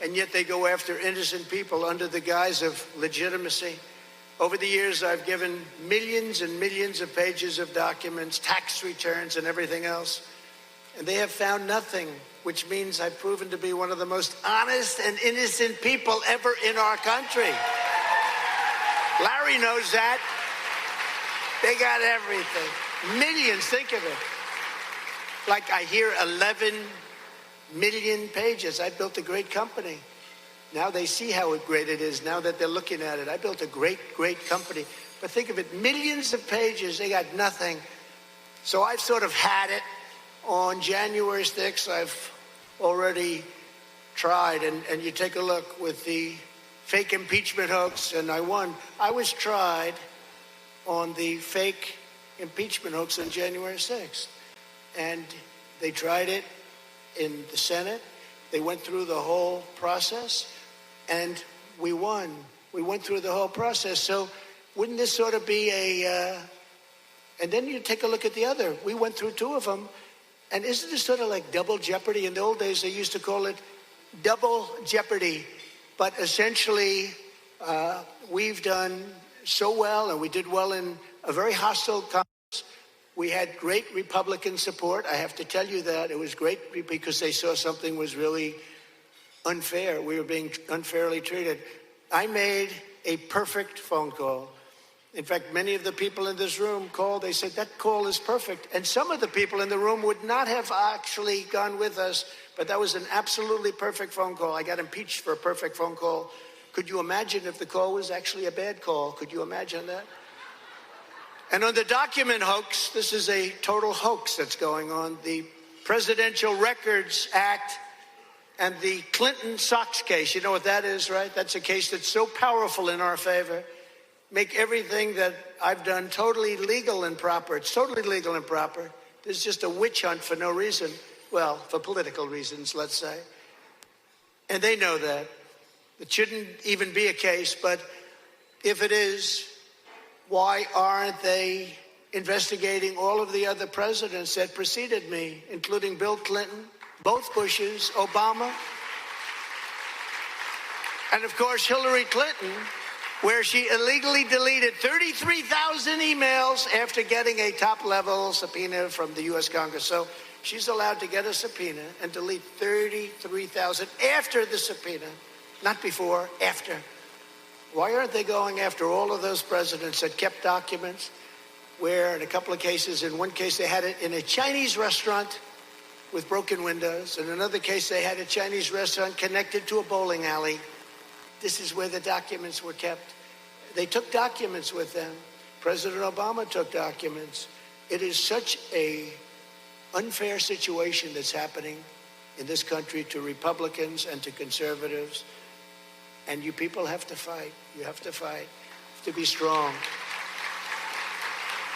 and yet they go after innocent people under the guise of legitimacy. Over the years, I've given millions and millions of pages of documents, tax returns, and everything else. And they have found nothing, which means I've proven to be one of the most honest and innocent people ever in our country. Larry knows that. They got everything. Millions, think of it. Like I hear 11 million pages. I built a great company. Now they see how great it is, now that they're looking at it. I built a great, great company. But think of it, millions of pages, they got nothing. So I've sort of had it. On January 6th, I've already tried, and you take a look with the fake impeachment hoax, and I won. I was tried on the fake impeachment hoax on January 6th. And they tried it in the Senate. They went through the whole process, and we won. We went through the whole process. So wouldn't this sort of be a... and then you take a look at the other. We went through two of them, And isn't it sort of like double jeopardy? In the old days, they used to call it double jeopardy. But essentially, we've done so well, and we did well in a very hostile Congress. We had great Republican support. I have to tell you that. It was great because they saw something was really unfair. We were being unfairly treated. I made a perfect phone call. In fact, many of the people in this room called. They said, that call is perfect. And some of the people in the room would not have actually gone with us, but that was an absolutely perfect phone call. I got impeached for a perfect phone call. Could you imagine if the call was actually a bad call? Could you imagine that? And on the document hoax, this is a total hoax that's going on. The Presidential Records Act and the Clinton Sox case, you know what that is, right? That's a case that's so powerful in our favor. Make everything that I've done totally legal and proper. It's totally legal and proper. There's just a witch hunt for no reason. Well, for political reasons, let's say. And they know that. It shouldn't even be a case, but if it is, why aren't they investigating all of the other presidents that preceded me, including Bill Clinton, both Bushes, Obama, and of course Hillary Clinton, where she illegally deleted 33,000 emails after getting a top-level subpoena from the U.S. Congress. So she's allowed to get a subpoena and delete 33,000 after the subpoena, not before, after. Why aren't they going after all of those presidents that kept documents where, in a couple of cases, in one case they had it in a Chinese restaurant with broken windows. In another case, they had a Chinese restaurant connected to a bowling alley. This is where the documents were kept. They took documents with them. President Obama took documents. It is such a unfair situation that's happening in this country to Republicans and to conservatives. And you people have to fight. You have to fight. You have to be strong.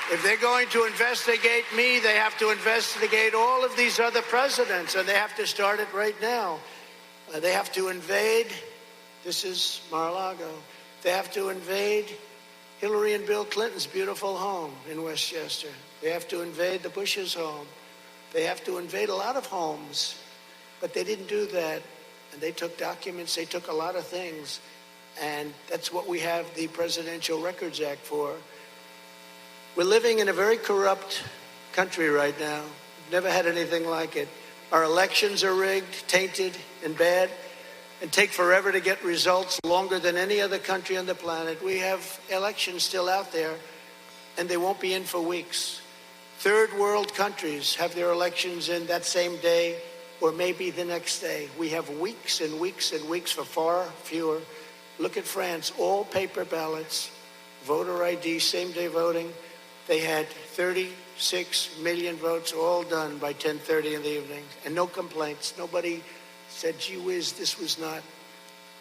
If they're going to investigate me, they have to investigate all of these other presidents, and they have to start it right now. They have to invade. This is Mar-a-Lago. They have to invade Hillary and Bill Clinton's beautiful home in Westchester. They have to invade the Bush's home. They have to invade a lot of homes, but they didn't do that. And they took documents, they took a lot of things, and that's what we have the Presidential Records Act for. We're living in a very corrupt country right now. We've never had anything like it. Our elections are rigged, tainted, and bad, and take forever to get results, longer than any other country on the planet. We have elections still out there, and they won't be in for weeks. Third world countries have their elections in that same day, or maybe the next day. We have weeks and weeks and weeks for far fewer. Look at France, all paper ballots, voter ID, same-day voting. They had 36 million votes all done by 10:30 in the evening, and no complaints. Nobody said, gee whiz, this was not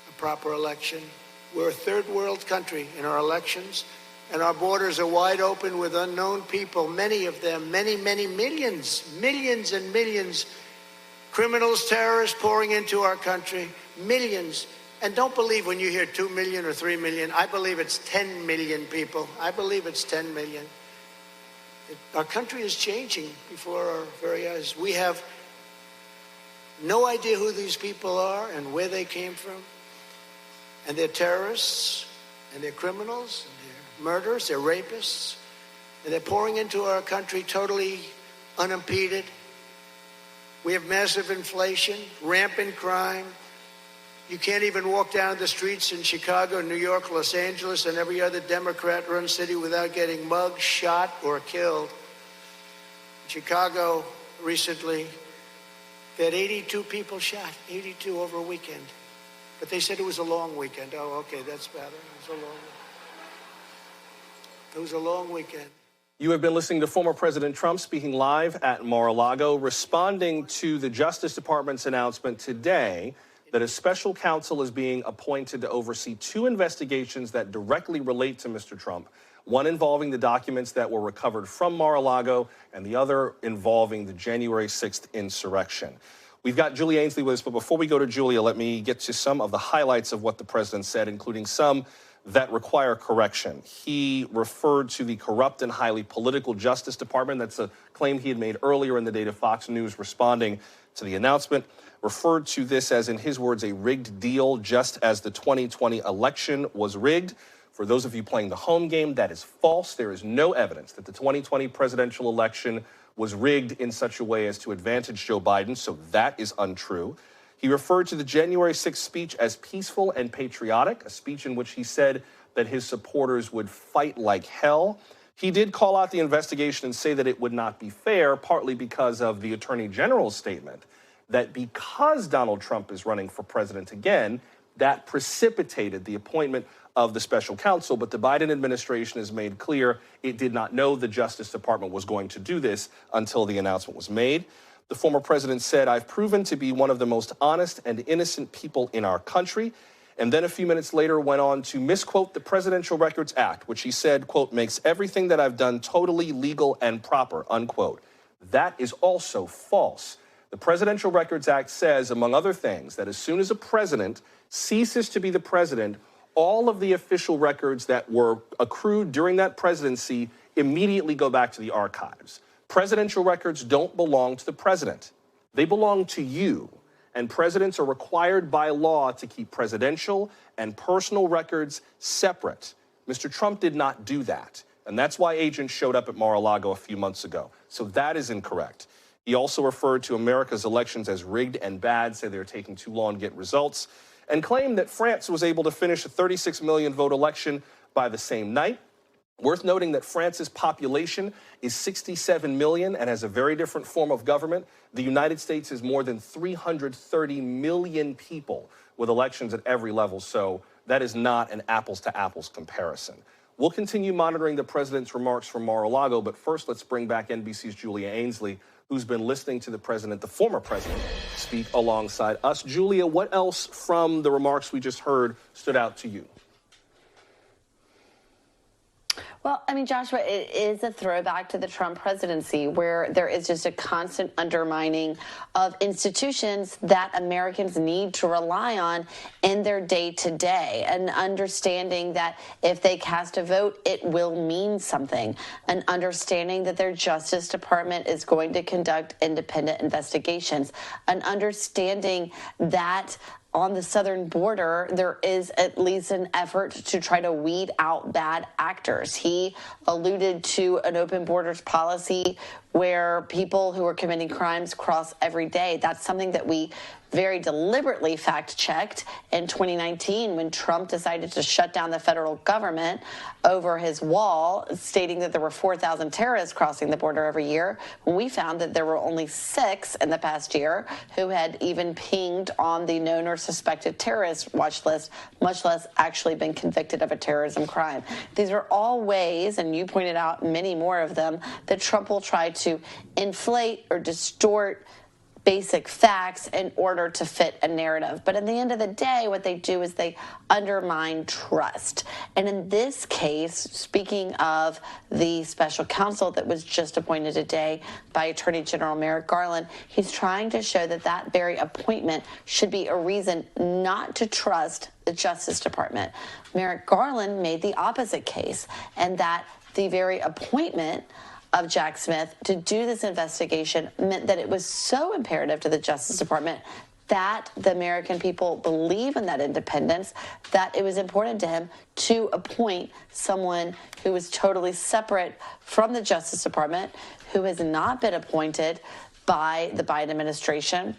a proper election. We're a third world country in our elections, and our borders are wide open with unknown people, many of them, many millions and millions. Criminals, terrorists pouring into our country, millions. And don't believe when you hear 2 million or 3 million. I believe it's 10 million people. I believe it's 10 million. Our country is changing before our very eyes. We have no idea who these people are and where they came from. And they're terrorists, and they're criminals, and they're murderers, they're rapists. And they're pouring into our country totally unimpeded. We have massive inflation, rampant crime. You can't even walk down the streets in Chicago, New York, Los Angeles, and every other Democrat-run city without getting mugged, shot, or killed. In Chicago recently, they had 82 people shot, 82 over a weekend. But they said it was a long weekend. Oh, okay, that's better. It was a long weekend. You have been listening to former President Trump speaking live at Mar-a-Lago, responding to the Justice Department's announcement today that a special counsel is being appointed to oversee 2 investigations that directly relate to Mr. Trump, one involving the documents that were recovered from Mar-a-Lago and the other involving the January 6th insurrection. We've got Julia Ainsley with us, but before we go to Julia, let me get to some of the highlights of what the president said, including some that require correction. He referred to the corrupt and highly political Justice Department. That's a claim he had made earlier in the day to Fox News responding to the announcement. Referred to this as, in his words, a rigged deal, just as the 2020 election was rigged. For those of you playing the home game, that is false. There is no evidence that the 2020 presidential election was rigged in such a way as to advantage Joe Biden, so that is untrue. He referred to the January 6th speech as peaceful and patriotic, a speech in which he said that his supporters would fight like hell. He did call out the investigation and say that it would not be fair, partly because of the Attorney General's statement that because Donald Trump is running for president again, that precipitated the appointment of the special counsel. But the Biden administration has made clear it did not know the Justice Department was going to do this until the announcement was made. The former president said, "I've proven to be one of the most honest and innocent people in our country." And then a few minutes later went on to misquote the Presidential Records Act, which he said, quote, "makes everything that I've done totally legal and proper," unquote. That is also false. The Presidential Records Act says, among other things, that as soon as a president ceases to be the president, all of the official records that were accrued during that presidency immediately go back to the archives. Presidential records don't belong to the president. They belong to you. And presidents are required by law to keep presidential and personal records separate. Mr. Trump did not do that. And that's why agents showed up at Mar-a-Lago a few months ago. So that is incorrect. He also referred to America's elections as rigged and bad, said they're taking too long to get results, and claimed that France was able to finish a 36 million vote election by the same night. Worth noting that France's population is 67 million and has a very different form of government. The United States is more than 330 million people with elections at every level, so that is not an apples-to-apples comparison. We'll continue monitoring the president's remarks from Mar-a-Lago, but first let's bring back NBC's Julia Ainsley, who's been listening to the president, the former president, speak alongside us. Julia, what else from the remarks we just heard stood out to you? Well, I mean, Joshua, it is a throwback to the Trump presidency where there is just a constant undermining of institutions that Americans need to rely on in their day-to-day, and understanding that if they cast a vote, it will mean something, an understanding that their Justice Department is going to conduct independent investigations, an understanding that on the southern border, there is at least an effort to try to weed out bad actors. He alluded to an open borders policy where people who are committing crimes cross every day. That's something that we very deliberately fact-checked in 2019 when Trump decided to shut down the federal government over his wall, stating that there were 4,000 terrorists crossing the border every year, when we found that there were only 6 in the past year who had even pinged on the known or suspected terrorist watch list, much less actually been convicted of a terrorism crime. These are all ways, and you pointed out many more of them, that Trump will try to inflate or distort basic facts in order to fit a narrative. But at the end of the day, what they do is they undermine trust. And in this case, speaking of the special counsel that was just appointed today by Attorney General Merrick Garland, he's trying to show that that very appointment should be a reason not to trust the Justice Department. Merrick Garland made the opposite case, and that the very appointment of Jack Smith to do this investigation meant that it was so imperative to the Justice Department that the American people believe in that independence, that it was important to him to appoint someone who was totally separate from the Justice Department, who has not been appointed by the Biden administration,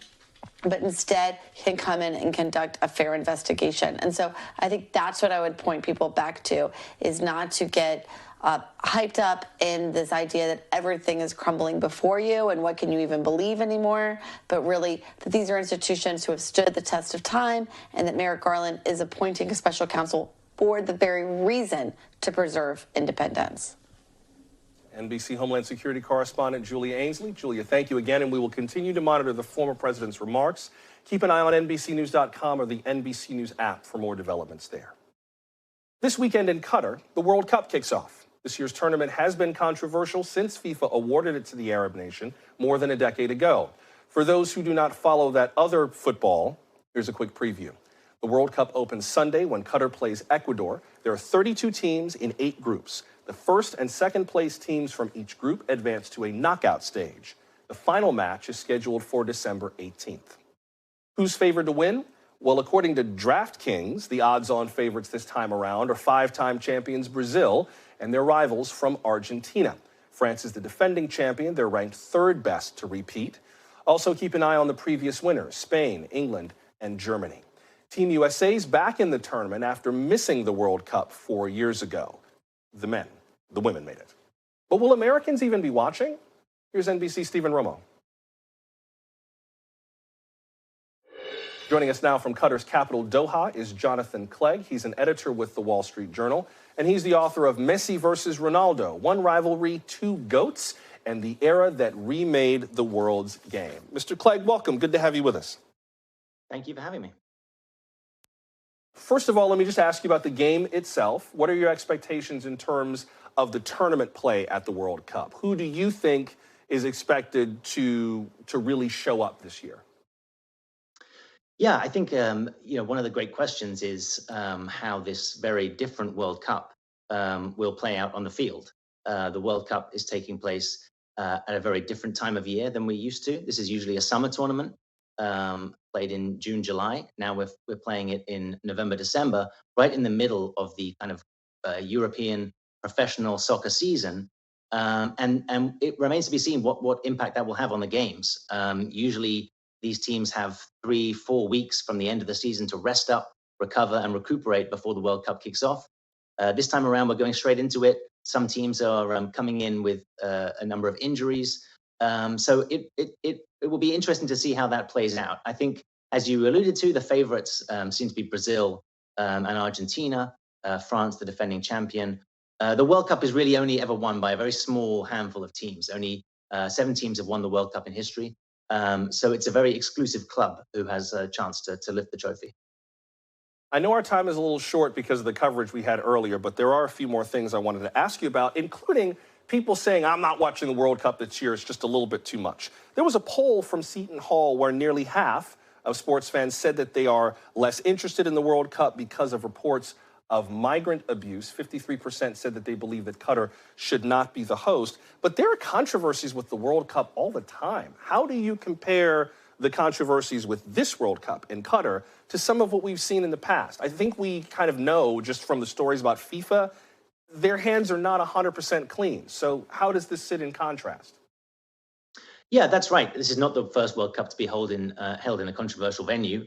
but instead can come in and conduct a fair investigation. And so I think that's what I would point people back to, is not to get hyped up in this idea that everything is crumbling before you and what can you even believe anymore, but really that these are institutions who have stood the test of time, and that Merrick Garland is appointing a special counsel for the very reason to preserve independence. NBC Homeland Security correspondent Julia Ainsley. Julia, thank you again, and we will continue to monitor the former president's remarks. Keep an eye on NBCnews.com or the NBC News app for more developments there. This weekend in Qatar, the World Cup kicks off. This year's tournament has been controversial since FIFA awarded it to the Arab nation more than a decade ago. For those who do not follow that other football, here's a quick preview. The World Cup opens Sunday when Qatar plays Ecuador. There are 32 teams in 8 groups. The first and second place teams from each group advance to a knockout stage. The final match is scheduled for December 18th. Who's favored to win? Well, according to DraftKings, the odds-on favorites this time around are 5-time champions Brazil and their rivals from Argentina. France is the defending champion. They're ranked 3rd best to repeat. Also, keep an eye on the previous winners, Spain, England, and Germany. Team USA's back in the tournament after missing the World Cup 4 years ago. The women made it. But will Americans even be watching? Here's NBC's Stephen Romo. Joining us now from Qatar's capital, Doha, is Jonathan Clegg. He's an editor with the Wall Street Journal, and he's the author of Messi versus Ronaldo, One Rivalry, Two Goats, and the Era That Remade the World's Game. Mr. Clegg, welcome. Good to have you with us. Thank you for having me. First of all, let me just ask you about the game itself. What are your expectations in terms of the tournament play at the World Cup? Who do you think is expected to really show up this year? Yeah, I think one of the great questions is how this very different World Cup will play out on the field. The World Cup is taking place at a very different time of year than we're used to. This is usually a summer tournament, played in June, July. Now we're playing it in November, December, right in the middle of the kind of European professional soccer season. And it remains to be seen what impact that will have on the games. Usually these teams have 3-4 weeks from the end of the season to rest up, recover, and recuperate before the World Cup kicks off. This time around, we're going straight into it. Some teams are coming in with a number of injuries. So it will be interesting to see how that plays out. I think, as you alluded to, the favorites seem to be Brazil and Argentina, France, the defending champion. The World Cup is really only ever won by a very small handful of teams. Only 7 teams have won the World Cup in history. So it's a very exclusive club who has a chance to lift the trophy. I know our time is a little short because of the coverage we had earlier, but there are a few more things I wanted to ask you about, including people saying, I'm not watching the World Cup this year, it's just a little bit too much. There was a poll from Seton Hall where nearly half of sports fans said that they are less interested in the World Cup because of reports of migrant abuse. 53% said that they believe that Qatar should not be the host. But there are controversies with the World Cup all the time. How do you compare the controversies with this World Cup in Qatar to some of what we've seen in the past? I think we kind of know just from the stories about FIFA, their hands are not 100% clean. So how does this sit in contrast? Yeah, that's right. This is not the first World Cup to be held in a controversial venue.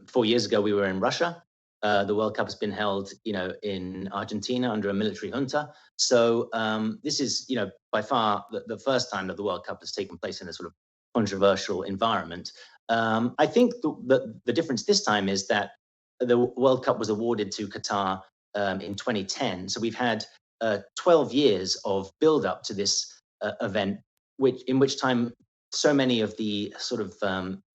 4 years ago, we were in Russia. The World Cup has been held, in Argentina under a military junta. So this is, by far the first time that the World Cup has taken place in a sort of controversial environment. I think the difference this time is that the World Cup was awarded to Qatar in 2010. So we've had 12 years of build up to this event, in which time so many of the sort of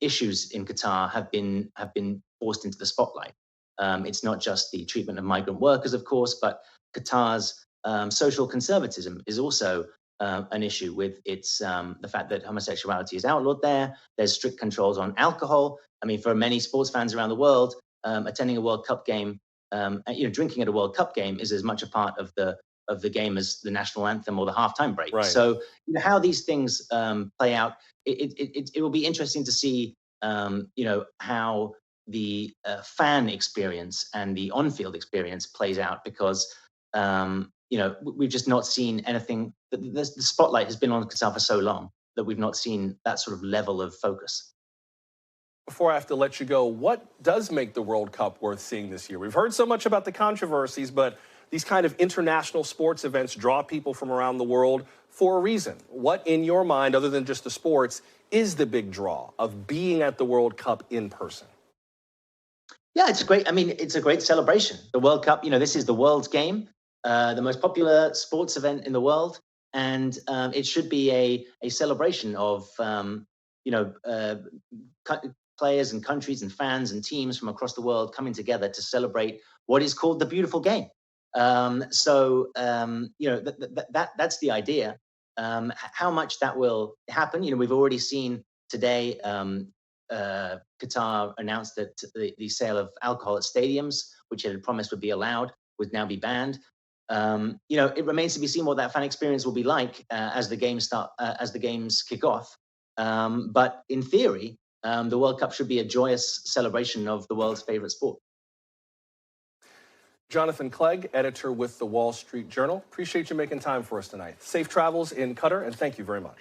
issues in Qatar have been forced into the spotlight. It's not just the treatment of migrant workers, of course, but Qatar's social conservatism is also an issue with its the fact that homosexuality is outlawed there. There's strict controls on alcohol. I mean, for many sports fans around the world, attending a World Cup game, drinking at a World Cup game is as much a part of the game as the national anthem or the halftime break. Right. So how these things play out, it will be interesting to see, how the fan experience and the on-field experience plays out, because we've just not seen anything. The spotlight has been on Qatar for so long that we've not seen that sort of level of focus. Before I have to let you go, what does make the World Cup worth seeing this year? We've heard so much about the controversies, but these kind of international sports events draw people from around the world for a reason. What, in your mind, other than just the sports, is the big draw of being at the World Cup in person? Yeah, it's a great celebration. The World Cup, this is the world's game, the most popular sports event in the world. And it should be a celebration of, players and countries and fans and teams from across the world coming together to celebrate what is called the beautiful game. That's the idea. How much that will happen, we've already seen today Qatar announced that the sale of alcohol at stadiums, which it had promised would be allowed, would now be banned. It remains to be seen what that fan experience will be like as the games kick off. But in theory, the World Cup should be a joyous celebration of the world's favorite sport. Jonathan Clegg, editor with the Wall Street Journal. Appreciate you making time for us tonight. Safe travels in Qatar, and thank you very much.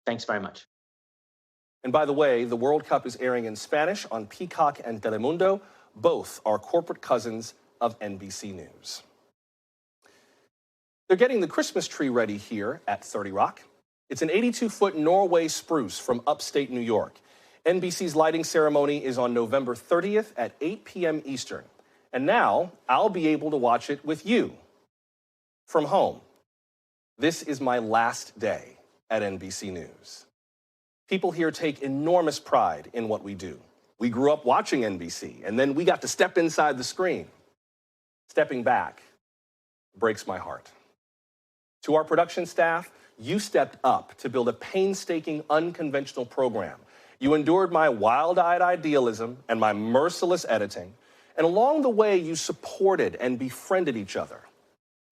Thanks very much. And by the way, the World Cup is airing in Spanish on Peacock and Telemundo. Both are corporate cousins of NBC News. They're getting the Christmas tree ready here at 30 Rock. It's an 82-foot Norway spruce from upstate New York. NBC's lighting ceremony is on November 30th at 8 p.m. Eastern. And now I'll be able to watch it with you from home. This is my last day at NBC News. People here take enormous pride in what we do. We grew up watching NBC, and then we got to step inside the screen. Stepping back breaks my heart. To our production staff, you stepped up to build a painstaking, unconventional program. You endured my wild-eyed idealism and my merciless editing, and along the way, you supported and befriended each other.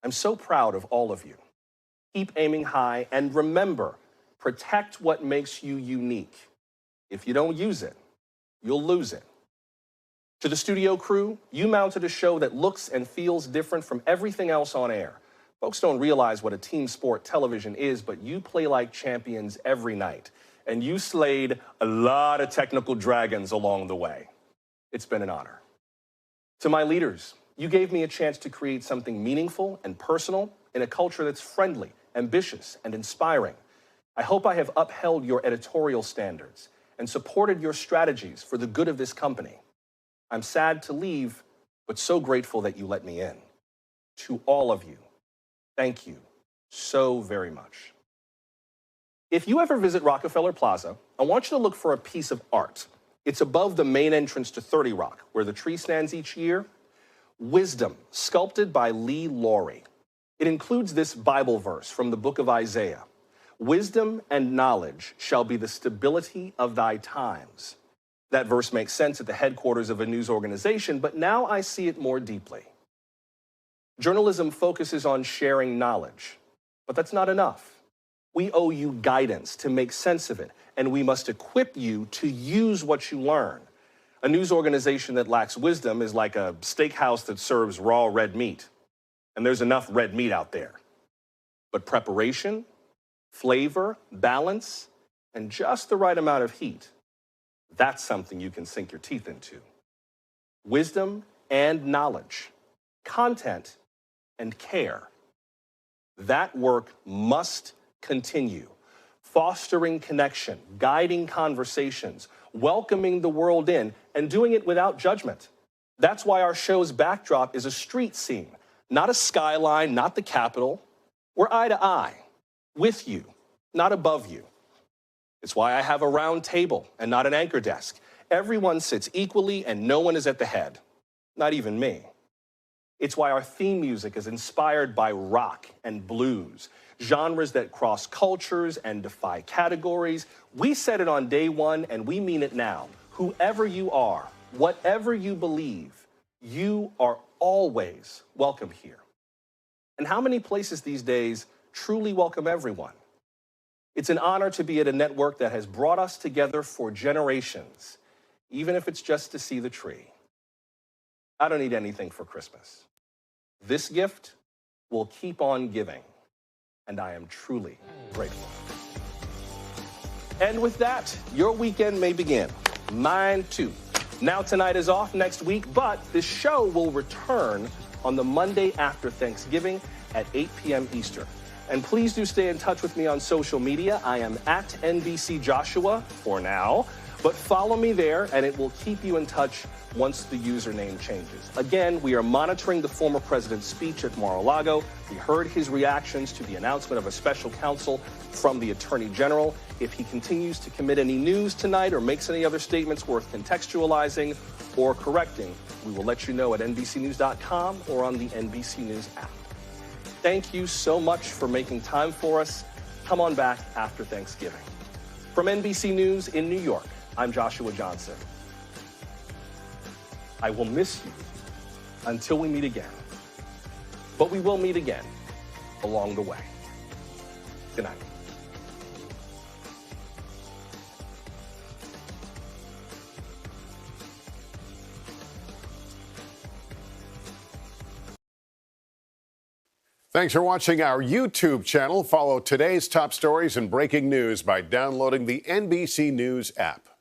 I'm so proud of all of you. Keep aiming high, and remember, protect what makes you unique. If you don't use it, you'll lose it. To the studio crew, you mounted a show that looks and feels different from everything else on air. Folks don't realize what a team sport television is, but you play like champions every night, and you slayed a lot of technical dragons along the way. It's been an honor. To my leaders, you gave me a chance to create something meaningful and personal in a culture that's friendly, ambitious, and inspiring. I hope I have upheld your editorial standards and supported your strategies for the good of this company. I'm sad to leave, but so grateful that you let me in. To all of you, thank you so very much. If you ever visit Rockefeller Plaza, I want you to look for a piece of art. It's above the main entrance to 30 Rock, where the tree stands each year. Wisdom, sculpted by Lee Laurie. It includes this Bible verse from the book of Isaiah. Wisdom and knowledge shall be the stability of thy times. That verse makes sense at the headquarters of a news organization, but now I see it more deeply. Journalism focuses on sharing knowledge, but that's not enough. We owe you guidance to make sense of it, and we must equip you to use what you learn. A news organization that lacks wisdom is like a steakhouse that serves raw red meat, and there's enough red meat out there. But preparation, flavor, balance, and just the right amount of heat, that's something you can sink your teeth into. Wisdom and knowledge, content and care. That work must continue, fostering connection, guiding conversations, welcoming the world in, and doing it without judgment. That's why our show's backdrop is a street scene, not a skyline, not the Capitol. We're eye to eye, with you, not above you. It's why I have a round table and not an anchor desk. Everyone sits equally and no one is at the head, not even me. It's why our theme music is inspired by rock and blues, genres that cross cultures and defy categories. We said it on day one, and we mean it now. Whoever you are, whatever you believe, you are always welcome here. And how many places these days truly welcome everyone? It's an honor to be at a network that has brought us together for generations, even if it's just to see the tree. I don't need anything for Christmas. This gift will keep on giving, and I am truly grateful. And with that, your weekend may begin. Mine too. Now tonight is off next week, but this show will return on the Monday after Thanksgiving at 8 p.m. Eastern. And please do stay in touch with me on social media. I am at NBC Joshua for now, but follow me there and it will keep you in touch once the username changes. Again, we are monitoring the former president's speech at Mar-a-Lago. We heard his reactions to the announcement of a special counsel from the Attorney General. If he continues to commit any news tonight or makes any other statements worth contextualizing or correcting, we will let you know at NBCNews.com or on the NBC News app. Thank you so much for making time for us. Come on back after Thanksgiving. From NBC News in New York, I'm Joshua Johnson. I will miss you until we meet again. But we will meet again along the way. Good night. Thanks for watching our YouTube channel. Follow today's top stories and breaking news by downloading the NBC News app.